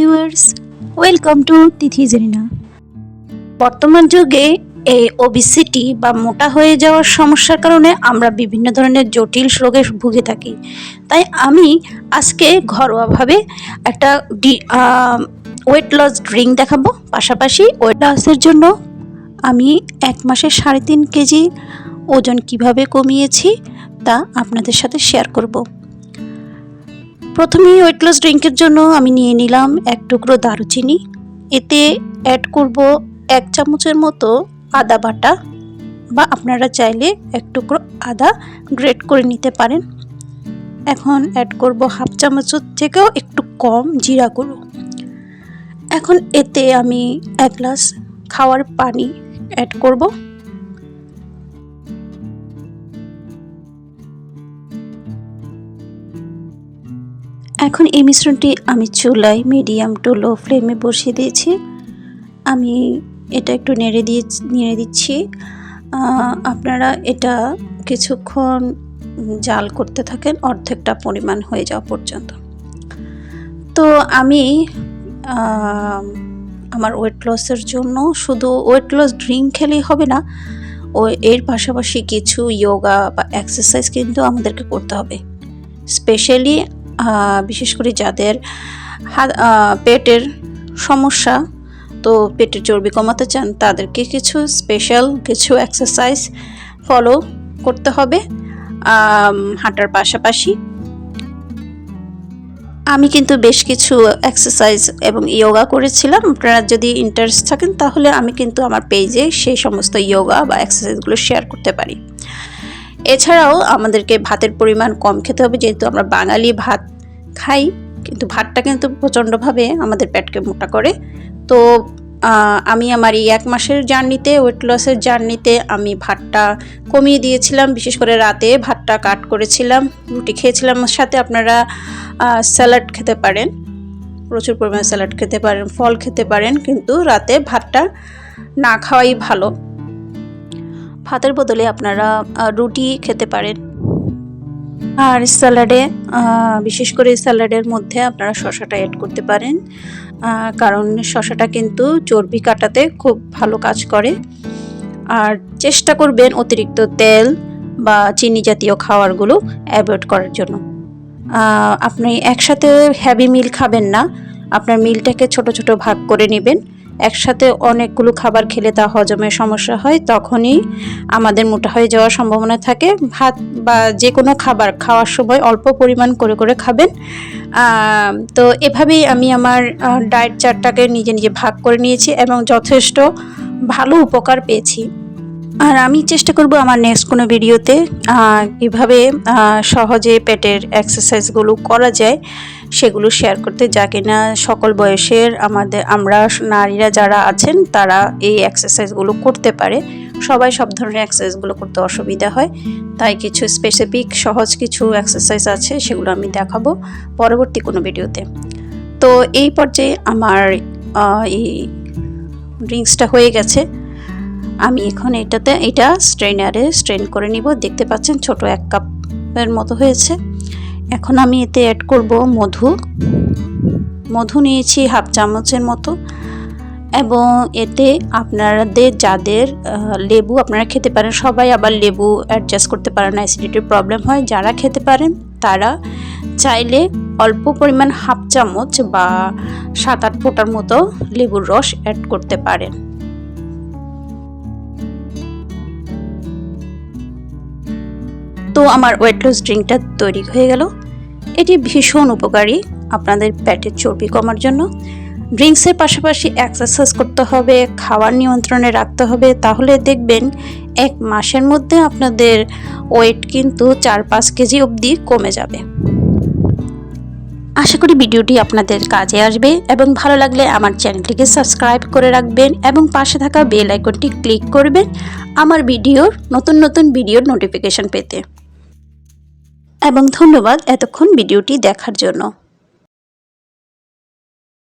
Viewers, welcome to তিথি জেরিনা। বর্তমান যুগে এই ওবিসিটি বা মোটা হয়ে যাওয়ার সমস্যার কারণে আমরা বিভিন্ন ধরনের জটিল রোগে ভুগে থাকি। তাই আমি আজকে ঘরোয়াভাবে একটা ওয়েট লস ড্রিঙ্ক দেখাবো। পাশাপাশি ওয়েট লসের জন্য আমি 1 মাসে 3.5 কেজি ওজন কিভাবে কমিয়েছি তা আপনাদের সাথে শেয়ার করব। প্রথমেই ওয়েট লস ড্রিঙ্কের জন্য আমি নিয়ে নিলাম 1 টুকরো দারুচিনি। এতে অ্যাড করব 1 চামচের মতো আদা বাটা, বা আপনারা চাইলে 1 টুকরো আদা গ্রেট করে নিতে পারেন। এখন অ্যাড করব 1/2 চামচের থেকেও একটু কম জিরা গুঁড়ো। এখন এতে আমি 1 গ্লাস খাওয়ার পানি অ্যাড করব। এখন এই মিশ্রণটি আমি চুলায় মিডিয়াম টু লো ফ্লেমে বসিয়ে দিয়েছি। আমি এটা একটু নেড়ে দিচ্ছি। আপনারা এটা কিছুক্ষণ জাল করতে থাকেন অর্ধেকটা পরিমাণ হয়ে যাওয়া পর্যন্ত। তো আমি আমার ওয়েট লসের জন্য শুধু ওয়েট লস ড্রিঙ্ক খেলেই হবে না, এর পাশাপাশি কিছু যোগা বা এক্সারসাইজ কিন্তু আমাদেরকে করতে হবে। স্পেশালি বিশেষ করে যাদের পেটের সমস্যা, তো পেটের চর্বি কমাতে চান, তাদেরকে কিছু স্পেশাল কিছু এক্সারসাইজ ফলো করতে হবে হাঁটার পাশাপাশি। আমি কিন্তু বেশ কিছু এক্সারসাইজ এবং যোগা করেছিলাম। আপনারা যদি ইন্টারেস্ট থাকেন তাহলে আমি কিন্তু আমার পেজে সেই সমস্ত যোগা বা এক্সারসাইজগুলো শেয়ার করতে পারি। এছাড়াও আমাদেরকে ভাতের পরিমাণ কম খেতে হবে, যেহেতু আমরা বাঙালি ভাত খাই, কিন্তু ভাতটা কিন্তু প্রচণ্ডভাবে আমাদের পেটকে মোটা করে। তো আমি আমার এই 1 মাসের জার্নিতে, ওয়েট লসের জার্নিতে আমি ভাতটা কমিয়ে দিয়েছিলাম। বিশেষ করে রাতে ভাতটা কাট করেছিলাম, রুটি খেয়েছিলাম। সাথে আপনারা স্যালাড খেতে পারেন, প্রচুর পরিমাণে স্যালাড খেতে পারেন, ফল খেতে পারেন, কিন্তু রাতে ভাতটা না খাওয়াই ভালো। ভাতের বদলে আপনারা রুটি খেতে পারেন। আর স্যালাডে বিশেষ করে স্যালাডের মধ্যে আপনারা শসাটা অ্যাড করতে পারেন, কারণ শসাটা কিন্তু চর্বি কাটাতে খুব ভালো কাজ করে। আর চেষ্টা করবেন অতিরিক্ত তেল বা চিনি জাতীয় খাবারগুলো অ্যাভয়েড করার জন্য। আপনি একসাথে হেভি মিল খাবেন না, আপনার মিলটাকে ছোট ছোট ভাগ করে নেবেন। একসাথে অনেকগুলো খাবার খেলে তা হজমের সমস্যা হয়, তখনই আমাদের মোটা হয়ে যাওয়ার সম্ভাবনা থাকে। ভাত বা যে কোনো খাবার খাওয়ার সময় অল্প পরিমাণ করে করে খাবেন। তো এভাবেই আমি আমার ডায়েট চার্টটাকে নিজে নিজে ভাগ করে নিয়েছি এবং যথেষ্ট ভালো উপকার পেয়েছি। আর আমি চেষ্টা করব আমার নেক্সট কোনো ভিডিওতে কীভাবে সহজে পেটের এক্সারসাইজগুলো করা যায় সেগুলো শেয়ার করতে, যা কিনা সকল বয়সের আমরা নারীরা যারা আছেন তারা এই এক্সারসাইজগুলো করতে পারে। সবাই সব ধরনের এক্সারসাইজগুলো করতে অসুবিধা হয়, তাই কিছু স্পেসিফিক সহজ কিছু এক্সারসাইজ আছে, সেগুলো আমি দেখাবো পরবর্তী কোনো ভিডিওতে। তো এই পর্যায়ে আমার এই ড্রিঙ্কসটা হয়ে গেছে। আমি এখন এটা স্ট্রেনারে স্ট্রেন করে নিব। দেখতে পাচ্ছেন ছোট 1 কাপের মতো হয়েছে। এখন আমি এতে অ্যাড করব মধু নিয়েছি 1/2 চামচের মতো, এবং এতে আপনাদের যাদের লেবু আপনারা খেতে পারেন, সবাই আবার লেবু অ্যাডজাস্ট করতে পারেন না, অ্যাসিডিটির প্রবলেম হয়। যারা খেতে পারেন তারা চাইলে অল্প পরিমাণ 1/2 চামচ বা 7-8 ফোঁটার মতো লেবুর রস অ্যাড করতে পারেন। তো আমার ওয়েট লস ড্রিঙ্কটা তৈরি হয়ে গেল। এটি ভীষণ উপকারী আপনাদের পেটের চর্বি কমার জন্য। ড্রিঙ্কসের পাশাপাশি এক্সারসাইজ করতে হবে, খাওয়ার নিয়ন্ত্রণে রাখতে হবে, তাহলে দেখবেন 1 মাসের মধ্যে আপনাদের ওয়েট কিন্তু 4-5 কেজি অবধি কমে যাবে। আশা করি ভিডিওটি আপনাদের কাজে আসবে, এবং ভালো লাগলে আমার চ্যানেলটিকে সাবস্ক্রাইব করে রাখবেন এবং পাশে থাকা বেল আইকনটি ক্লিক করবেন আমার নতুন নতুন ভিডিওর নোটিফিকেশন পেতে। এবং ধন্যবাদ এতক্ষণ ভিডিওটি দেখার জন্য।